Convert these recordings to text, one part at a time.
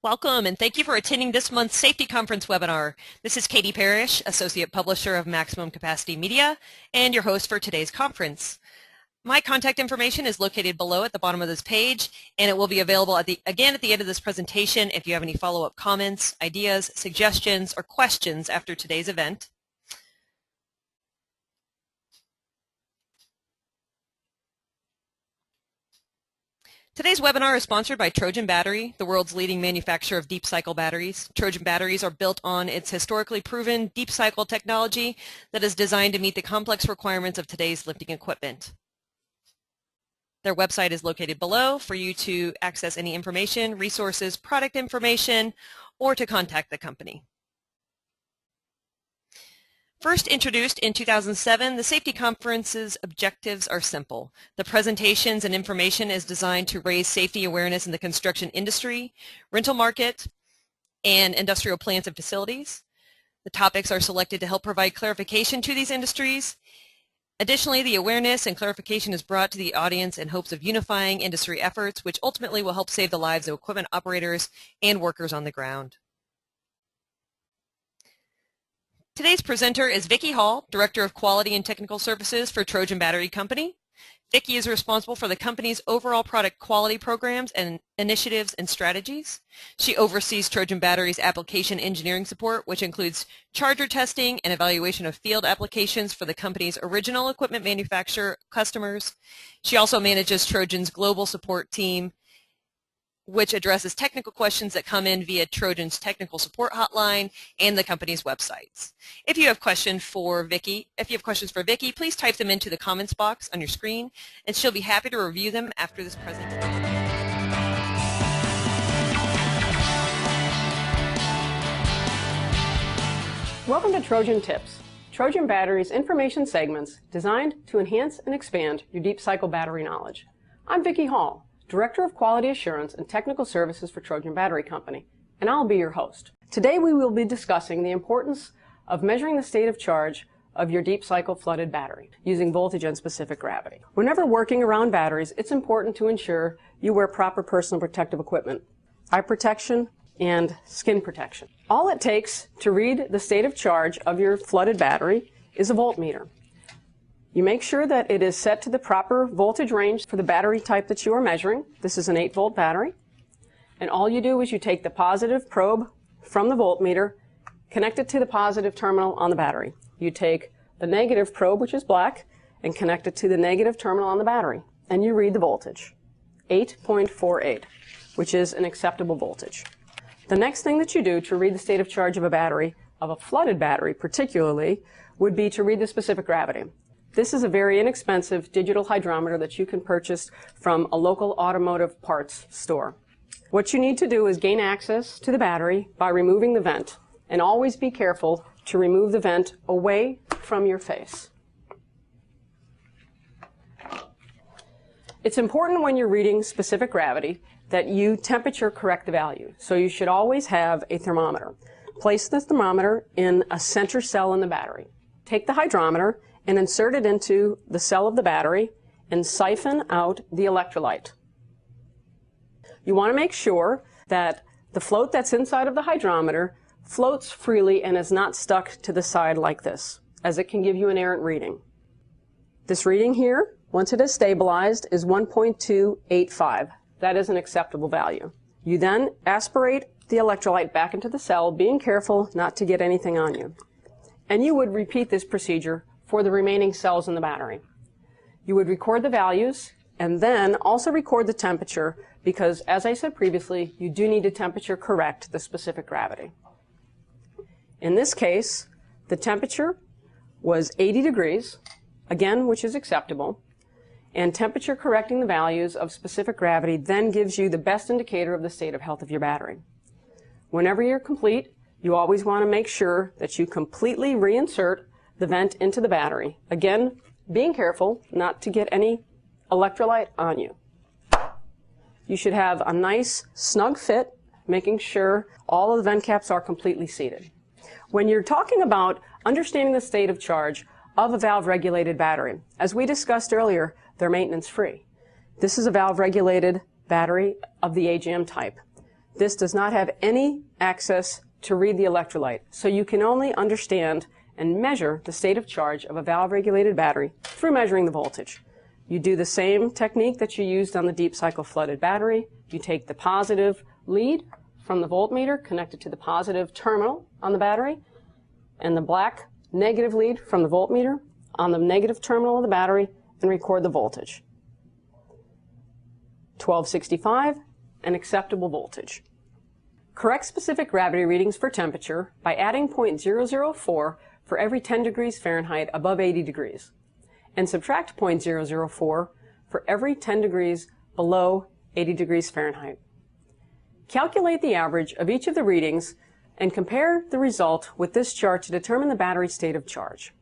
Welcome, and thank you for attending this month's Safety Conference webinar. This is Katie Parrish, Associate Publisher of Maximum Capacity Media, and your host for today's conference. My contact information is located below at the bottom of this page, and it will be available again at the end of this presentation if you have any follow-up comments, ideas, suggestions, or questions after today's event. Today's webinar is sponsored by Trojan Battery, the world's leading manufacturer of deep cycle batteries. Trojan batteries are built on its historically proven deep cycle technology that is designed to meet the complex requirements of today's lifting equipment. Their website is located below for you to access any information, resources, product information, or to contact the company. First introduced in 2007, the Safety Conference's objectives are simple. The presentations and information is designed to raise safety awareness in the construction industry, rental market, and industrial plants and facilities. The topics are selected to help provide clarification to these industries. Additionally, the awareness and clarification is brought to the audience in hopes of unifying industry efforts, which ultimately will help save the lives of equipment operators and workers on the ground. Today's presenter is Vicki Hall, Director of Quality and Technical Services for Trojan Battery Company. Vicki is responsible for the company's overall product quality programs and initiatives and strategies. She oversees Trojan Battery's application engineering support, which includes charger testing and evaluation of field applications for the company's original equipment manufacturer customers. She also manages Trojan's global support team, which addresses technical questions that come in via Trojan's technical support hotline and the company's websites. If you have questions for Vicki, please type them into the comments box on your screen, and she'll be happy to review them after this presentation. Welcome to Trojan Tips, Trojan Battery's information segments designed to enhance and expand your deep cycle battery knowledge. I'm Vicki Hall, Director of Quality Assurance and Technical Services for Trojan Battery Company, and I'll be your host. Today we will be discussing the importance of measuring the state of charge of your deep cycle flooded battery using voltage and specific gravity. Whenever working around batteries, it's important to ensure you wear proper personal protective equipment, eye protection, and skin protection. All it takes to read the state of charge of your flooded battery is a voltmeter. You make sure that it is set to the proper voltage range for the battery type that you are measuring. This is an 8-volt battery. And all you do is you take the positive probe from the voltmeter, connect it to the positive terminal on the battery. You take the negative probe, which is black, and connect it to the negative terminal on the battery. And you read the voltage, 8.48, which is an acceptable voltage. The next thing that you do to read the state of charge of a battery, of a flooded battery particularly, would be to read the specific gravity. This is a very inexpensive digital hydrometer that you can purchase from a local automotive parts store. What you need to do is gain access to the battery by removing the vent, and always be careful to remove the vent away from your face. It's important when you're reading specific gravity that you temperature correct the value, so you should always have a thermometer. Place the thermometer in a center cell in the battery. Take the hydrometer and insert it into the cell of the battery and siphon out the electrolyte. You want to make sure that the float that's inside of the hydrometer floats freely and is not stuck to the side like this, as it can give you an errant reading. This reading here, once it is stabilized, is 1.285. That is an acceptable value. You then aspirate the electrolyte back into the cell, being careful not to get anything on you. And you would repeat this procedure for the remaining cells in the battery. You would record the values and then also record the temperature because, as I said previously, you do need to temperature correct the specific gravity. In this case, the temperature was 80 degrees, again, which is acceptable, and temperature correcting the values of specific gravity then gives you the best indicator of the state of health of your battery. Whenever you're complete, you always want to make sure that you completely reinsert the vent into the battery. Again, being careful not to get any electrolyte on you. You should have a nice snug fit, making sure all of the vent caps are completely seated. When you're talking about understanding the state of charge of a valve-regulated battery, as we discussed earlier, they're maintenance-free. This is a valve-regulated battery of the AGM type. This does not have any access to read the electrolyte, so you can only understand and measure the state of charge of a valve-regulated battery through measuring the voltage. You do the same technique that you used on the deep cycle flooded battery. You take the positive lead from the voltmeter connected to the positive terminal on the battery, and the black negative lead from the voltmeter on the negative terminal of the battery, and record the voltage. 1265, an acceptable voltage. Correct specific gravity readings for temperature by adding 0.004 for every 10 degrees Fahrenheit above 80 degrees, and subtract 0.004 for every 10 degrees below 80 degrees Fahrenheit. Calculate the average of each of the readings and compare the result with this chart to determine the battery state of charge.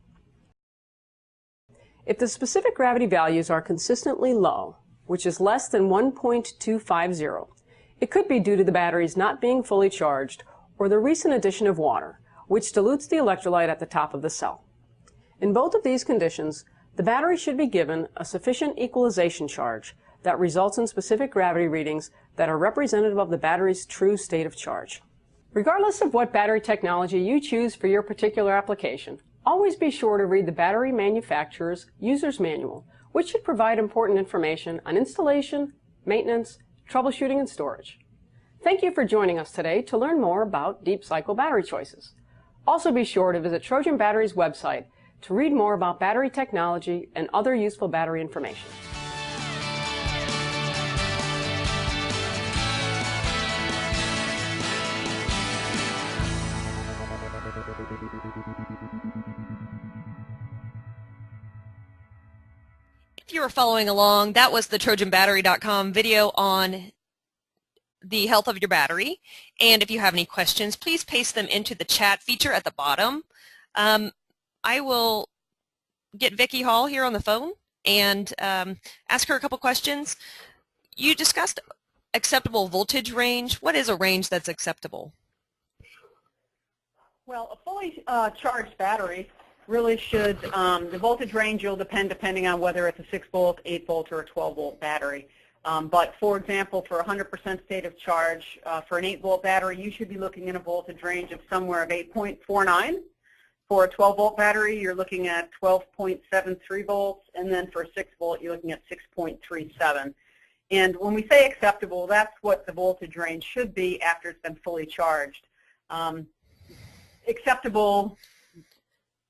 If the specific gravity values are consistently low, which is less than 1.250, it could be due to the batteries not being fully charged or the recent addition of water, which dilutes the electrolyte at the top of the cell. In both of these conditions, the battery should be given a sufficient equalization charge that results in specific gravity readings that are representative of the battery's true state of charge. Regardless of what battery technology you choose for your particular application, always be sure to read the battery manufacturer's user's manual, which should provide important information on installation, maintenance, troubleshooting, and storage. Thank you for joining us today to learn more about deep cycle battery choices. Also be sure to visit Trojan Battery's website to read more about battery technology and other useful battery information. If you were following along, that was the TrojanBattery.com video on the health of your battery. And if you have any questions, please paste them into the chat feature at the bottom. I will get Vicki Hall here on the phone and ask her a couple questions. You discussed acceptable voltage range. What is a range that's acceptable? Well, a fully charged battery really should, the voltage range will depending on whether it's a 6-volt, 8-volt, or a 12-volt battery. But for example, for 100% state of charge, for an 8-volt battery, you should be looking at a voltage range of somewhere of 8.49. For a 12-volt battery, you're looking at 12.73 volts, and then for a 6-volt, you're looking at 6.37. And when we say acceptable, that's what the voltage range should be after it's been fully charged. Acceptable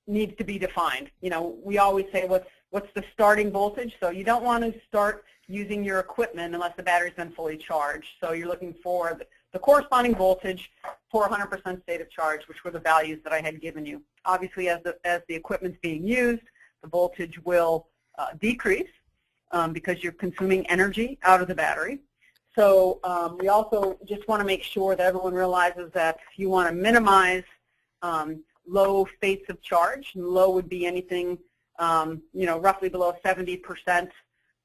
needs to be defined. You know, we always say what's the starting voltage, so you don't want to start using your equipment unless the battery's been fully charged. So you're looking for the corresponding voltage for 100% state of charge, which were the values that I had given you. Obviously, as the equipment's being used, the voltage will decrease because you're consuming energy out of the battery. So we also just want to make sure that everyone realizes that you want to minimize low states of charge. And low would be anything, roughly below 70%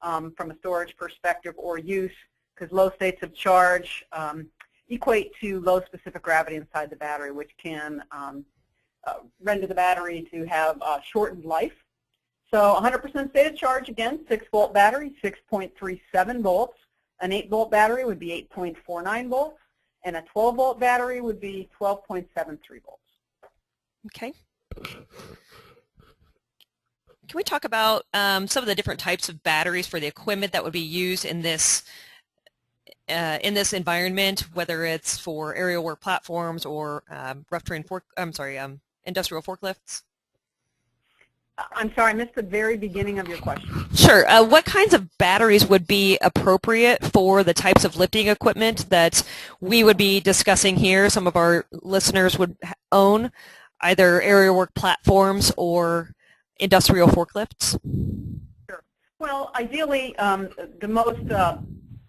from a storage perspective or use, because low states of charge equate to low specific gravity inside the battery, which can render the battery to have shortened life. So 100% state of charge, again, 6-volt battery, 6.37 volts. An 8-volt battery would be 8.49 volts, and a 12-volt battery would be 12.73 volts. Okay. Can we talk about some of the different types of batteries for the equipment that would be used in this environment, whether it's for aerial work platforms or rough terrain industrial forklifts? I'm sorry, I missed the very beginning of your question. Sure. What kinds of batteries would be appropriate for the types of lifting equipment that we would be discussing here? Some of our listeners would own either aerial work platforms or industrial forklifts. Sure. Well, ideally, the most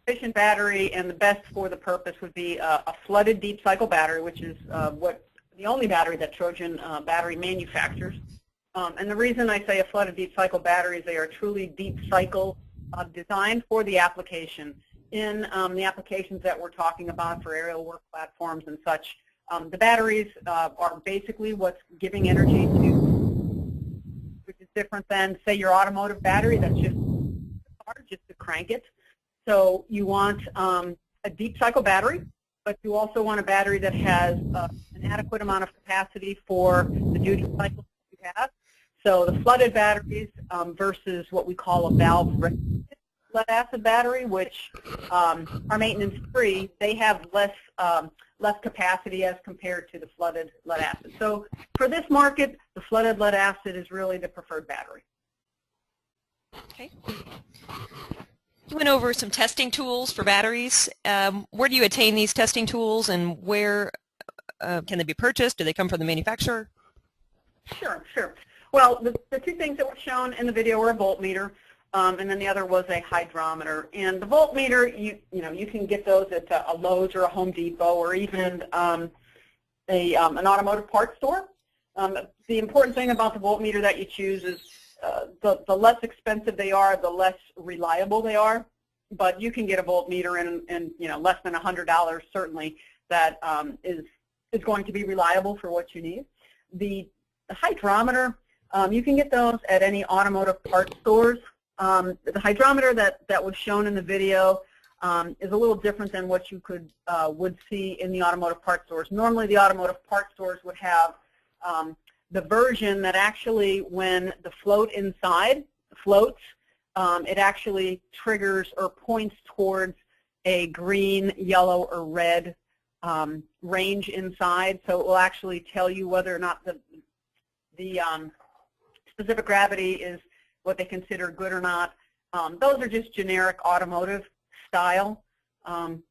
efficient battery and the best for the purpose would be a flooded deep cycle battery, which is the only battery that Trojan Battery manufactures. And the reason I say a flooded deep cycle battery is they are truly deep cycle designed for the application. In the applications that we're talking about for aerial work platforms and such, the batteries are basically what's giving energy to, which is different than, say, your automotive battery that's just to crank it. So you want a deep cycle battery but you also want a battery that has an adequate amount of capacity for the duty cycle you have. So the flooded batteries versus what we call a valve-regulated lead-acid battery, which are maintenance-free, they have less capacity as compared to the flooded lead-acid. So for this market, the flooded lead-acid is really the preferred battery. Okay. You went over some testing tools for batteries. Where do you attain these testing tools, and where can they be purchased? Do they come from the manufacturer? Sure, sure. Well, the two things that were shown in the video were a voltmeter, and then the other was a hydrometer. And the voltmeter, you can get those at a Lowe's or a Home Depot, or even an automotive parts store. The important thing about the voltmeter that you choose is the less expensive they are, the less reliable they are. But you can get a voltmeter in less than $100 certainly that is going to be reliable for what you need. The hydrometer, you can get those at any automotive parts stores. The hydrometer that was shown in the video is a little different than what you would see in the automotive parts stores. Normally the automotive parts stores would have the version that actually, when the float inside floats, it actually triggers or points towards a green, yellow, or red range inside. So it will actually tell you whether or not the specific gravity is what they consider good or not. Those are just generic automotive style,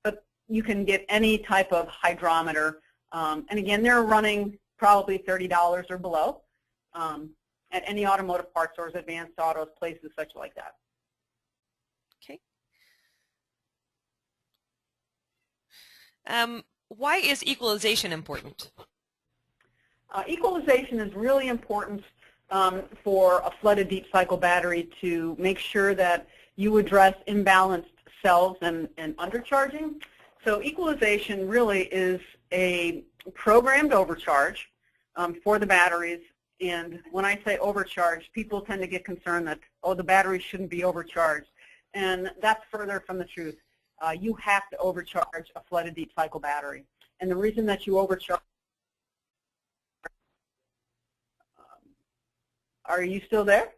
but you can get any type of hydrometer. And again, they're running probably $30 or below at any automotive parts stores, Advanced Autos, places such like that. Okay. Why is equalization important? Equalization is really important for a flooded deep cycle battery to make sure that you address imbalanced cells and undercharging. So equalization really is a programmed overcharge for the batteries. And when I say overcharge, people tend to get concerned that, oh, the battery shouldn't be overcharged. And that's further from the truth. You have to overcharge a flooded deep cycle battery. And the reason that you overcharge, are you still there?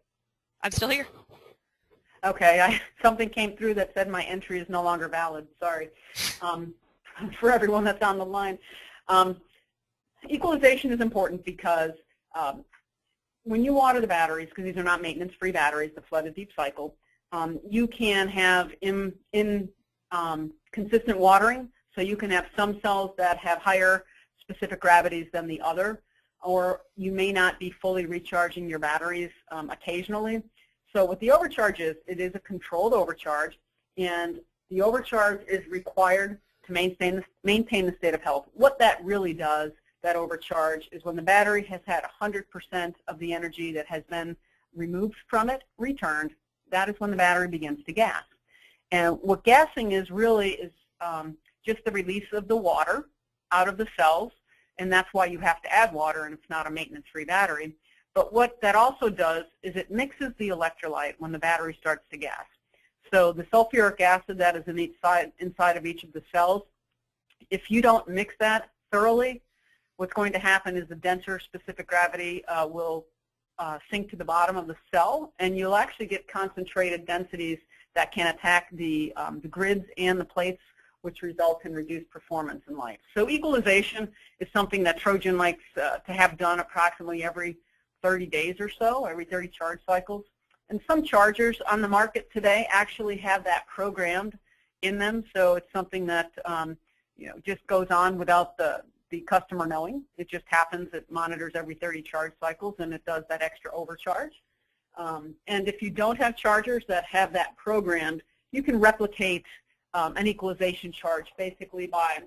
I'm still here. Okay, something came through that said my entry is no longer valid. Sorry. For everyone that's on the line. Equalization is important because when you water the batteries, because these are not maintenance-free batteries, the flooded deep cycle, you can have consistent watering. So you can have some cells that have higher specific gravities than the other, or you may not be fully recharging your batteries occasionally. So with the overcharges, it is a controlled overcharge, and the overcharge is required to maintain the state of health. What that really does, that overcharge, is when the battery has had 100% of the energy that has been removed from it returned, that is when the battery begins to gas. And what gassing is really is just the release of the water out of the cells, and that's why you have to add water, and it's not a maintenance-free battery. But what that also does is it mixes the electrolyte when the battery starts to gas. So the sulfuric acid that is inside of each of the cells, if you don't mix that thoroughly, what's going to happen is the denser specific gravity will sink to the bottom of the cell, and you'll actually get concentrated densities that can attack the grids and the plates, which results in reduced performance in life. So equalization is something that Trojan likes to have done approximately every 30 days or so, every 30 charge cycles. And some chargers on the market today actually have that programmed in them, so it's something that just goes on without the customer knowing. It just happens. It monitors every 30 charge cycles, and it does that extra overcharge. And if you don't have chargers that have that programmed, you can replicate an equalization charge basically by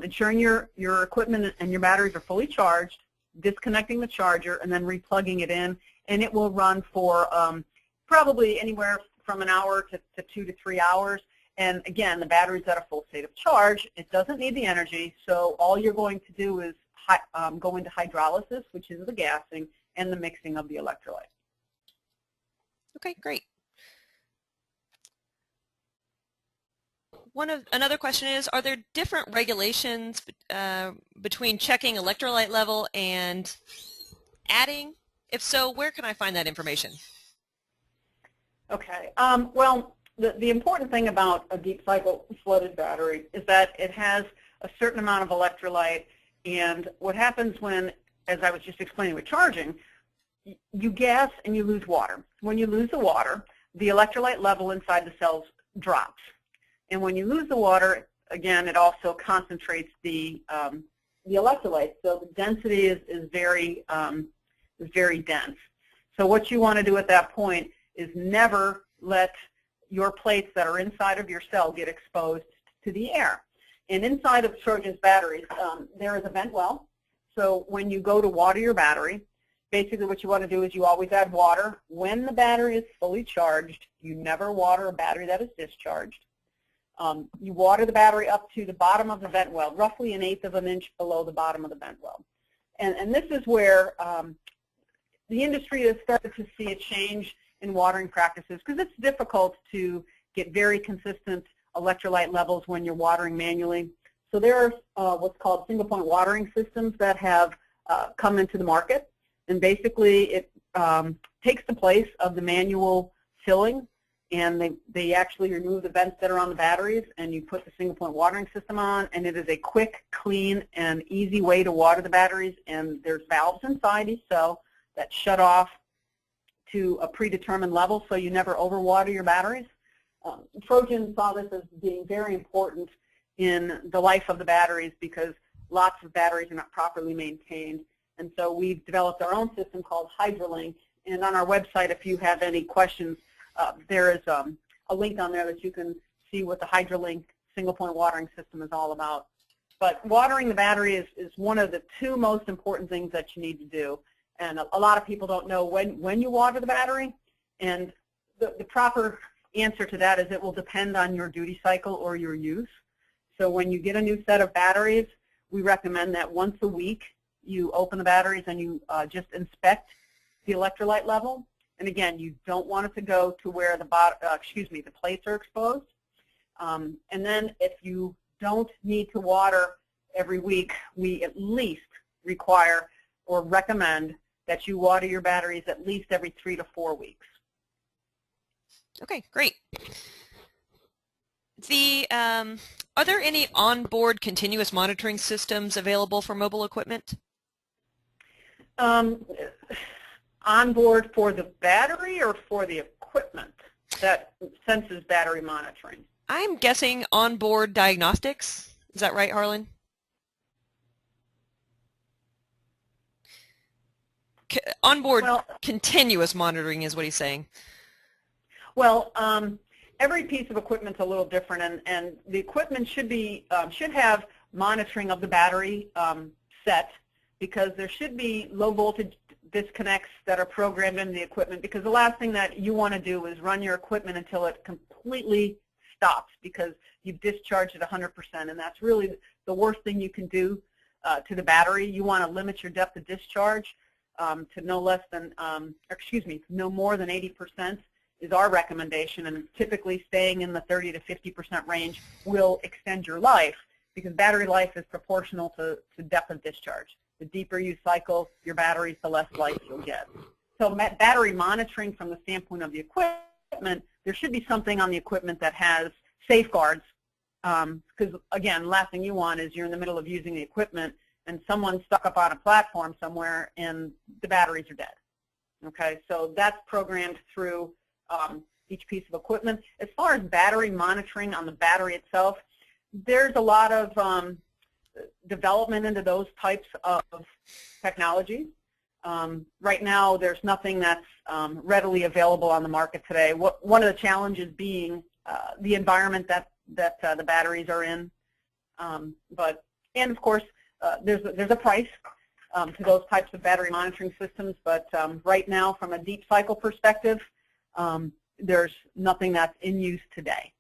ensuring your equipment and your batteries are fully charged, disconnecting the charger, and then replugging it in, and it will run for probably anywhere from an hour to 2 to 3 hours. And again, the battery's at a full state of charge. It doesn't need the energy, so all you're going to do is go into hydrolysis, which is the gassing, and the mixing of the electrolyte. Okay, great. Another question is, are there different regulations between checking electrolyte level and adding? If so, where can I find that information? Okay. Well, the important thing about a deep cycle flooded battery is that it has a certain amount of electrolyte, and what happens when, as I was just explaining with charging, you gas and you lose water. When you lose the water, the electrolyte level inside the cells drops. And when you lose the water, again, it also concentrates the electrolytes. So the density is very dense. So what you want to do at that point is never let your plates that are inside of your cell get exposed to the air. And inside of Trojan's batteries, there is a vent well. So when you go to water your battery, basically what you want to do is you always add water. When the battery is fully charged, you never water a battery that is discharged. You water the battery up to the bottom of the vent well, roughly 1/8 of an inch below the bottom of the vent well. And this is where the industry has started to see a change in watering practices, because it's difficult to get very consistent electrolyte levels when you're watering manually. So there are what's called single-point watering systems that have come into the market, and basically it takes the place of the manual filling, and they actually remove the vents that are on the batteries, and you put the single-point watering system on, and it is a quick, clean, and easy way to water the batteries, and there's valves inside each cell that shut off to a predetermined level so you never overwater your batteries. Trojan saw this as being very important in the life of the batteries because lots of batteries are not properly maintained. And so we've developed our own system called Hydrometer. And on our website, if you have any questions, there is a link on there that you can see what the Hydrometer single-point watering system is all about. But watering the battery is one of the two most important things that you need to do. And a lot of people don't know when you water the battery. And the proper answer to that is it will depend on your duty cycle or your use. So when you get a new set of batteries, we recommend that once a week you open the batteries and you just inspect the electrolyte level. And again, you don't want it to go to where the plates are exposed. And then if you don't need to water every week, we at least require or recommend that you water your batteries at least every 3 to 4 weeks. Okay, great. Are there any onboard continuous monitoring systems available for mobile equipment? Onboard for the battery or for the equipment that senses battery monitoring? I'm guessing onboard diagnostics. Is that right, Harlan? Onboard continuous monitoring is what he's saying. Well, every piece of equipment is a little different, and the equipment should have monitoring of the battery set, because there should be low voltage disconnects that are programmed into the equipment, because the last thing that you want to do is run your equipment until it completely stops because you've discharged at 100%, and that's really the worst thing you can do to the battery. You want to limit your depth of discharge to no more than 80% is our recommendation, and typically staying in the 30 to 50% range will extend your life, because battery life is proportional to depth of discharge. The deeper you cycle your batteries, the less life you'll get. So battery monitoring from the standpoint of the equipment, there should be something on the equipment that has safeguards, because again, last thing you want is you're in the middle of using the equipment and someone's stuck up on a platform somewhere and the batteries are dead. Okay, so that's programmed through each piece of equipment. As far as battery monitoring on the battery itself, there's a lot of development into those types of technologies. Right now, there's nothing that's readily available on the market today. One of the challenges being the environment that the batteries are in, and of course, there's a price to those types of battery monitoring systems, but right now, from a deep cycle perspective, there's nothing that's in use today.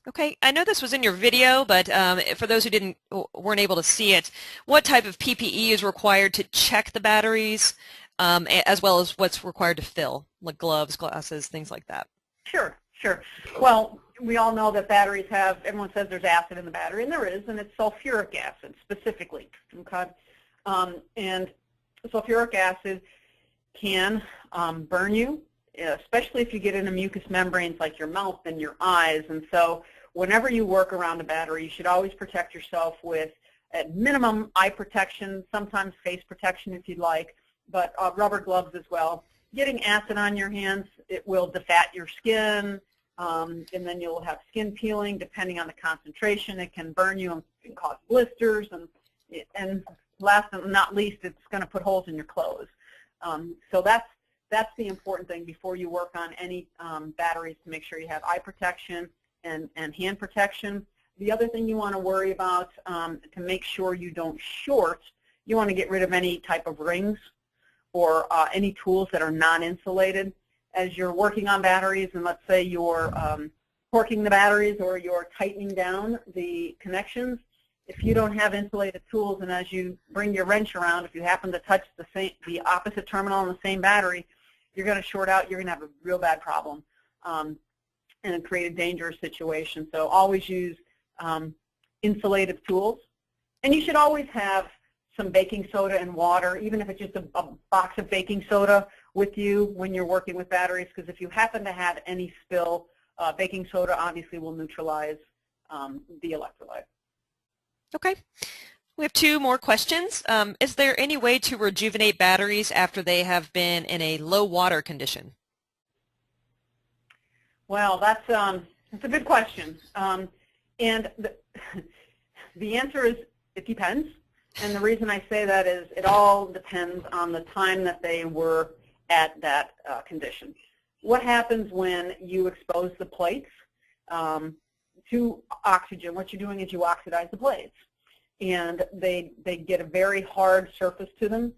Okay, I know this was in your video, but for those who weren't able to see it, what type of PPE is required to check the batteries, as well as what's required to fill, like gloves, glasses, things like that? Sure. Well, we all know that batteries have, everyone says there's acid in the battery, and there is, and it's sulfuric acid specifically, okay? And sulfuric acid can burn you, especially if you get into mucous membranes like your mouth and your eyes. And so whenever you work around a battery, you should always protect yourself with, at minimum, eye protection, sometimes face protection if you'd like, but rubber gloves as well. Getting acid on your hands, it will defat your skin, and then you'll have skin peeling depending on the concentration. It can burn you and can cause blisters, and last but not least, it's going to put holes in your clothes. So that's the important thing before you work on any batteries, to make sure you have eye protection and hand protection. The other thing you want to worry about to make sure you don't short, you want to get rid of any type of rings or any tools that are non-insulated. As you're working on batteries, and let's say you're torquing the batteries or you're tightening down the connections, if you don't have insulated tools, and as you bring your wrench around, if you happen to touch the opposite terminal on the same battery, you're going to short out. You're going to have a real bad problem and create a dangerous situation. So always use insulative tools. And you should always have some baking soda and water, even if it's just a box of baking soda with you when you're working with batteries, because if you happen to have any spill, baking soda obviously will neutralize the electrolyte. Okay. We have two more questions. Is there any way to rejuvenate batteries after they have been in a low water condition? Well, that's a good question. And the answer is it depends. And the reason I say that is it all depends on the time that they were at that condition. What happens when you expose the plates to oxygen? What you're doing is you oxidize the plates. And they get a very hard surface to them.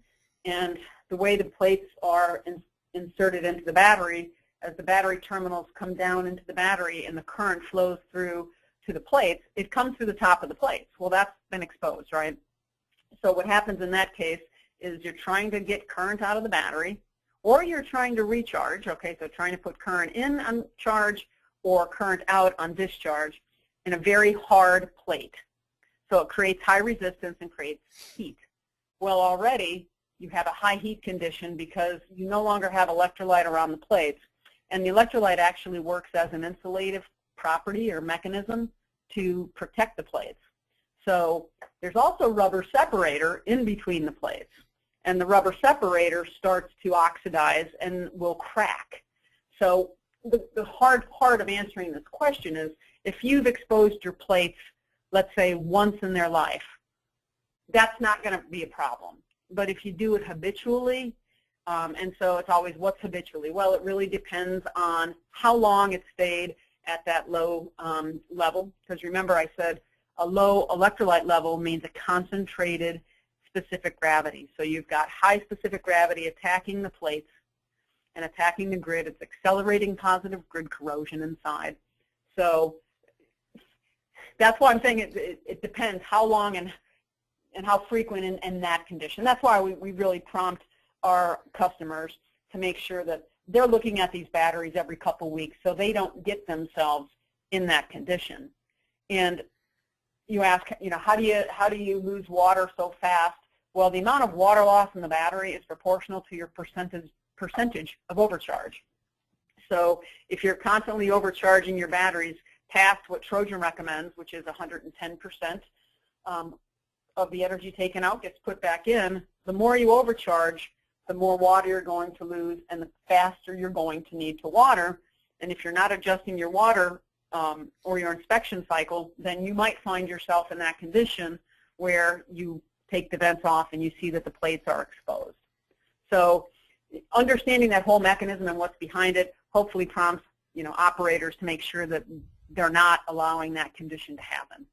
And the way the plates are inserted into the battery, as the battery terminals come down into the battery and the current flows through to the plates, it comes through the top of the plates. Well, that's been exposed, right? So what happens in that case is you're trying to get current out of the battery, or you're trying to recharge, okay, so trying to put current in on charge or current out on discharge in a very hard plate. So it creates high resistance and creates heat. Well, already you have a high heat condition because you no longer have electrolyte around the plates, and the electrolyte actually works as an insulative property or mechanism to protect the plates. So there's also rubber separator in between the plates, and the rubber separator starts to oxidize and will crack. So the hard part of answering this question is if you've exposed your plates, let's say once in their life, that's not going to be a problem. But if you do it habitually, and so it's always what's habitually? Well, it really depends on how long it stayed at that low level, because remember I said a low electrolyte level means a concentrated specific gravity. So you've got high specific gravity attacking the plates and attacking the grid. It's accelerating positive grid corrosion inside. So that's why I'm saying it depends how long and how frequent in that condition. That's why we really prompt our customers to make sure that they're looking at these batteries every couple weeks so they don't get themselves in that condition. And you ask, how do you lose water so fast? Well, the amount of water loss in the battery is proportional to your percentage of overcharge. So if you're constantly overcharging your batteries past what Trojan recommends, which is 110% of the energy taken out gets put back in, the more you overcharge, the more water you're going to lose and the faster you're going to need to water. And if you're not adjusting your water or your inspection cycle, then you might find yourself in that condition where you take the vents off and you see that the plates are exposed. So understanding that whole mechanism and what's behind it hopefully prompts operators to make sure that they're not allowing that condition to happen.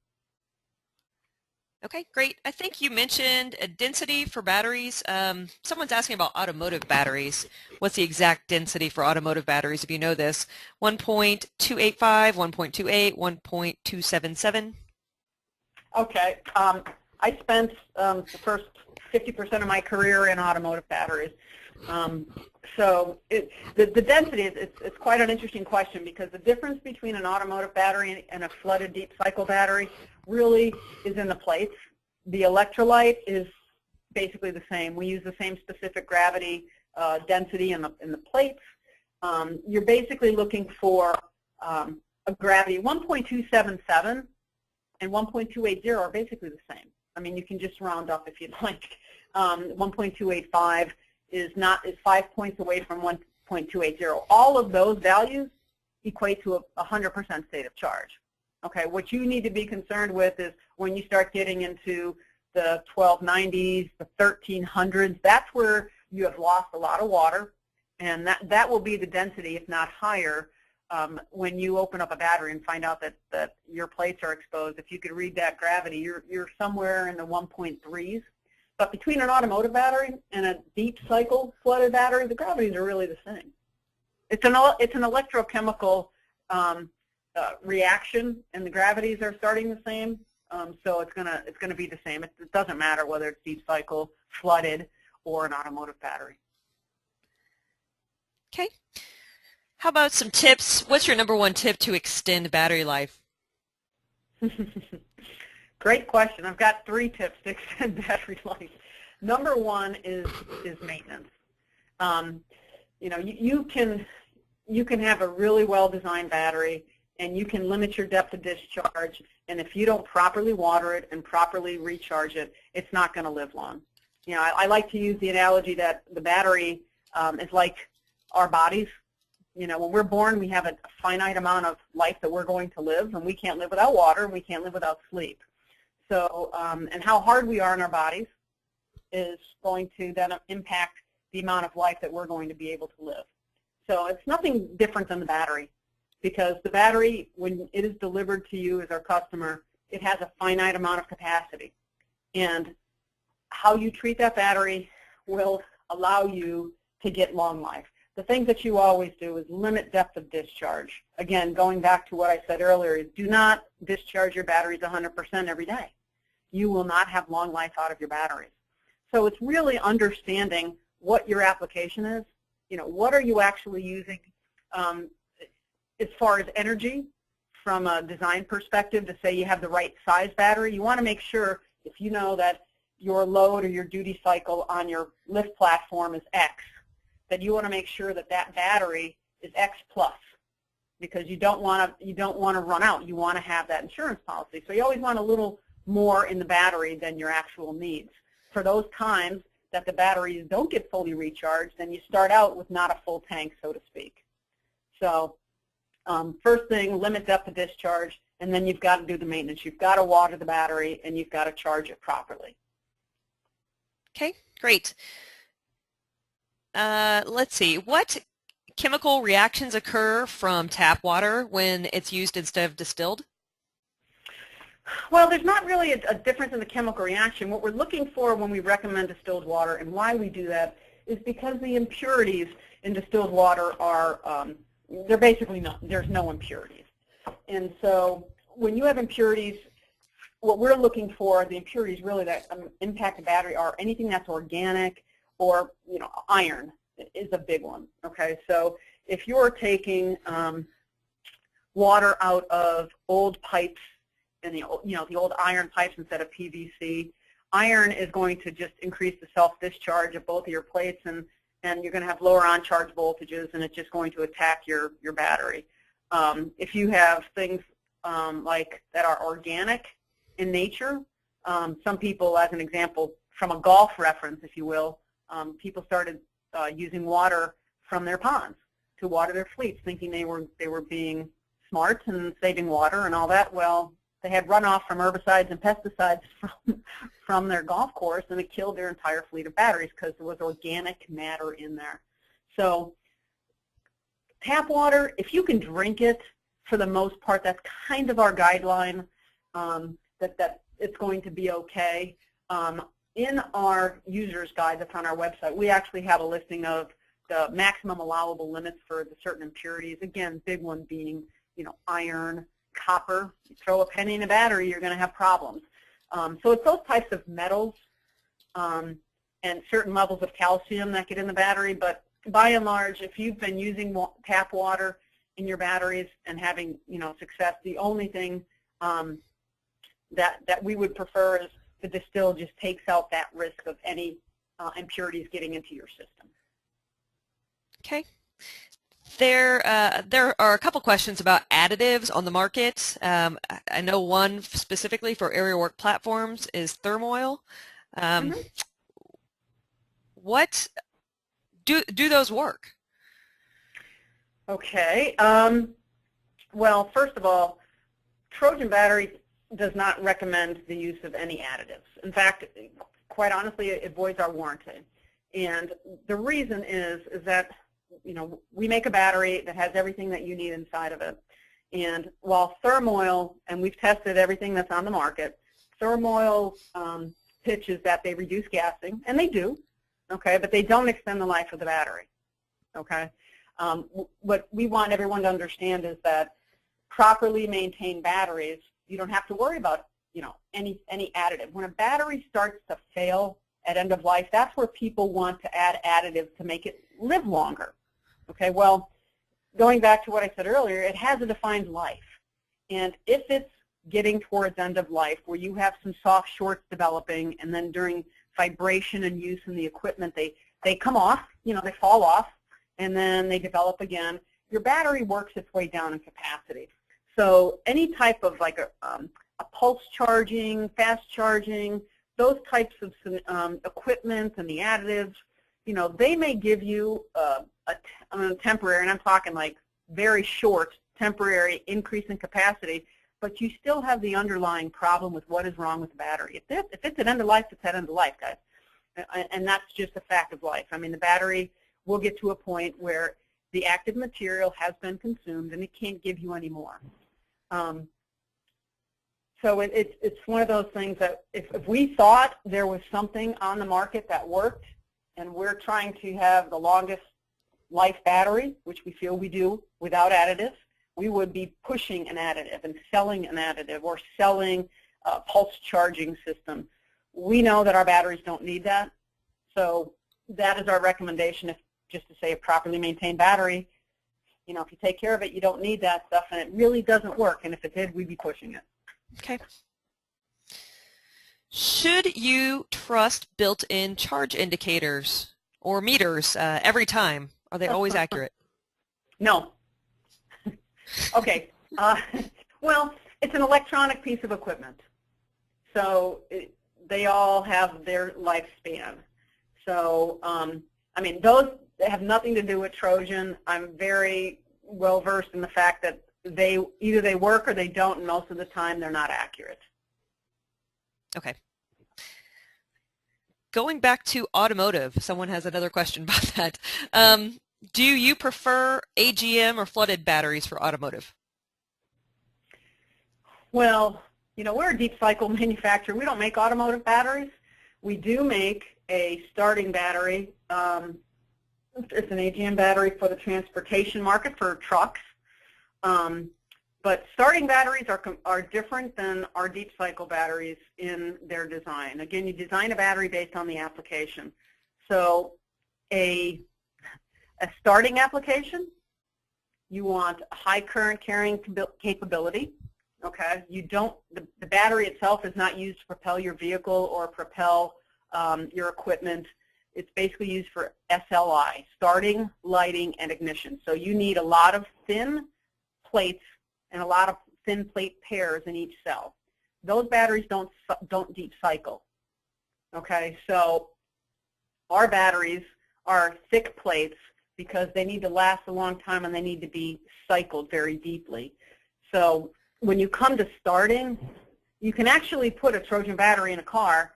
Okay, great. I think you mentioned a density for batteries. Someone's asking about automotive batteries. What's the exact density for automotive batteries, if you know this? 1.285, 1.28, 1.277? Okay. I spent the first 50% of my career in automotive batteries. So the density, it's quite an interesting question, because the difference between an automotive battery and a flooded deep cycle battery really is in the plates. The electrolyte is basically the same. We use the same specific gravity density in the plates. You're basically looking for a gravity. 1.277 and 1.280 are basically the same. I mean, you can just round up if you'd like. 1.285 is 5 points away from 1.280. All of those values equate to a 100% state of charge. Okay, what you need to be concerned with is when you start getting into the 1290s, the 1300s, that's where you have lost a lot of water, and that will be the density, if not higher, when you open up a battery and find out that your plates are exposed. If you could read that gravity, you're somewhere in the 1.3s. But between an automotive battery and a deep cycle flooded battery, the gravities are really the same. It's an electrochemical reaction, and the gravities are starting the same. So it's gonna be the same. It doesn't matter whether it's deep cycle, flooded, or an automotive battery. Okay. How about some tips? What's your #1 tip to extend battery life? Great question. I've got 3 tips to extend battery life. #1 is maintenance. You know, you can have a really well-designed battery, and you can limit your depth of discharge, and if you don't properly water it and properly recharge it, it's not going to live long. You know, I like to use the analogy that the battery is like our bodies. You know, when we're born, we have a finite amount of life that we're going to live, and we can't live without water, and we can't live without sleep. So, and how hard we are in our bodies is going to then impact the amount of life that we're going to be able to live. So it's nothing different than the battery, because the battery, when it is delivered to you as our customer, it has a finite amount of capacity. And how you treat that battery will allow you to get long life. The thing that you always do is limit depth of discharge. Again, going back to what I said earlier, is do not discharge your batteries 100% every day. You will not have long life out of your batteries. So it's really understanding what your application is. You know, what are you actually using as far as energy from a design perspective to say you have the right size battery. You want to make sure, if you know that your load or your duty cycle on your lift platform is X, that you want to make sure that that battery is X plus, because you don't want to run out. You want to have that insurance policy. So you always want a little more in the battery than your actual needs. For those times that the batteries don't get fully recharged, then you start out with not a full tank, so to speak. So first thing, limit depth of discharge, and then you've got to do the maintenance. You've got to water the battery, and you've got to charge it properly. Okay, great. Let's see. What chemical reactions occur from tap water when it's used instead of distilled? Well, there's not really a difference in the chemical reaction. What we're looking for when we recommend distilled water, and why we do that, is because the impurities in distilled water are, they're basically there's no impurities. And so when you have impurities, what we're looking for, the impurities really that impact the battery, are anything that's organic, or, you know, iron is a big one. Okay, so if you're taking water out of old pipes, and the old iron pipes instead of PVC, iron is going to just increase the self-discharge of both of your plates, and you're going to have lower on-charge voltages, and it's just going to attack your battery. If you have things like that are organic in nature, some people, as an example, from a golf reference, if you will, people started using water from their ponds to water their fleets, thinking they were being smart and saving water and all that. Well, they had runoff from herbicides and pesticides from their golf course, and it killed their entire fleet of batteries because there was organic matter in there. So tap water, if you can drink it, for the most part, that's kind of our guideline, that it's going to be okay. In our user's guide that's on our website, we actually have a listing of the maximum allowable limits for the certain impurities. Again, big one being, you know, iron, copper. You throw a penny in a battery, you're going to have problems. So it's those types of metals and certain levels of calcium that get in the battery, but by and large, if you've been using tap water in your batteries and having, success, the only thing that we would prefer is to distill just takes out that risk of any impurities getting into your system. Okay. There are a couple questions about additives on the market. I know one specifically for aerial work platforms is thermoil. What do those work? Okay. Well, first of all, Trojan Battery does not recommend the use of any additives. In fact, quite honestly, it voids our warranty. And the reason is that, we make a battery that has everything that you need inside of it. And while thermoil, and we've tested everything that's on the market, thermoil pitches that they reduce gassing, and they do, okay, but they don't extend the life of the battery, okay? What we want everyone to understand is that properly maintained batteries, you don't have to worry about, any additive. When a battery starts to fail at end of life, that's where people want to add additives to make it live longer. Okay, well, going back to what I said earlier, it has a defined life. And if it's getting towards end of life, where you have some soft shorts developing, and then during vibration and use in the equipment, they come off, they fall off, and then they develop again, your battery works its way down in capacity. So any type of like a pulse charging, fast charging, those types of equipment and the additives, they may give you a temporary, and I'm talking like very short, temporary increase in capacity, but you still have the underlying problem with what is wrong with the battery. If it's at end of life, it's at end of life, guys. And that's just a fact of life. I mean, the battery will get to a point where the active material has been consumed and it can't give you any more. So it's one of those things that if we thought there was something on the market that worked, and we're trying to have the longest life battery, which we feel we do without additives, we would be pushing an additive and selling an additive or selling a pulse charging system. We know that our batteries don't need that, so that is our recommendation. Just to say a properly maintained battery, if you take care of it, you don't need that stuff, and it really doesn't work, and if it did, we'd be pushing it. Okay. Should you trust built-in charge indicators or meters every time? Are they always accurate? No. Okay. Well, it's an electronic piece of equipment, so they all have their lifespan. So, I mean, those have nothing to do with Trojan. I'm very well versed in the fact that either they work or they don't, and most of the time they're not accurate. Okay. Going back to automotive, someone has another question about that. Do you prefer AGM or flooded batteries for automotive? Well, we're a deep cycle manufacturer. We don't make automotive batteries. We do make a starting battery. It's an AGM battery for the transportation market for trucks. But starting batteries are different than our deep cycle batteries in their design. Again, you design a battery based on the application. So a starting application, you want high current carrying capability. Okay, the battery itself is not used to propel your vehicle or propel your equipment. It's basically used for SLI, starting, lighting, and ignition. So you need a lot of thin plates and a lot of thin plate pairs in each cell. Those batteries don't deep cycle. Okay, so our batteries are thick plates because they need to last a long time and they need to be cycled very deeply. So when you come to starting, you can actually put a Trojan battery in a car,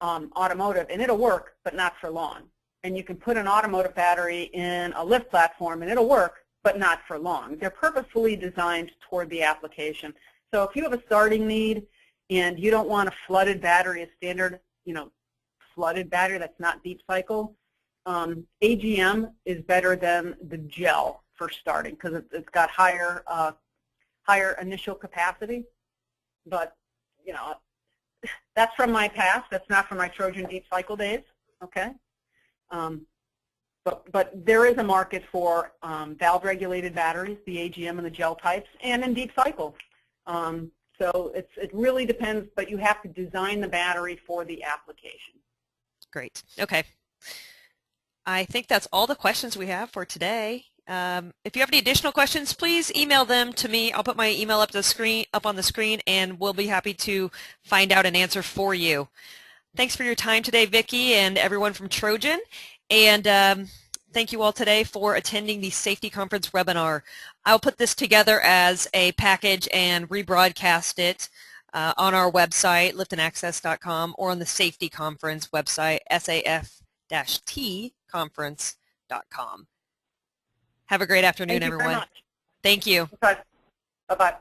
automotive, and it'll work, but not for long. And you can put an automotive battery in a lift platform and it'll work, but not for long. They're purposefully designed toward the application. So if you have a starting need and you don't want a flooded battery, a standard, flooded battery that's not deep cycle, AGM is better than the gel for starting because it's got higher initial capacity. But, that's from my past. That's not from my Trojan deep cycle days, okay? But there is a market for valve-regulated batteries, the AGM and the gel types, and in deep cycle. So it really depends, but you have to design the battery for the application. Great. Okay. I think that's all the questions we have for today. If you have any additional questions, please email them to me. I'll put my email up on the screen, and we'll be happy to find out an answer for you. Thanks for your time today, Vicki, and everyone from Trojan. And thank you all today for attending the Safety Conference webinar. I'll put this together as a package and rebroadcast it on our website, liftandaccess.com, or on the Safety Conference website, SAF-T Conference.com. Have a great afternoon, everyone. Thank you very much. Thank you. Bye-bye.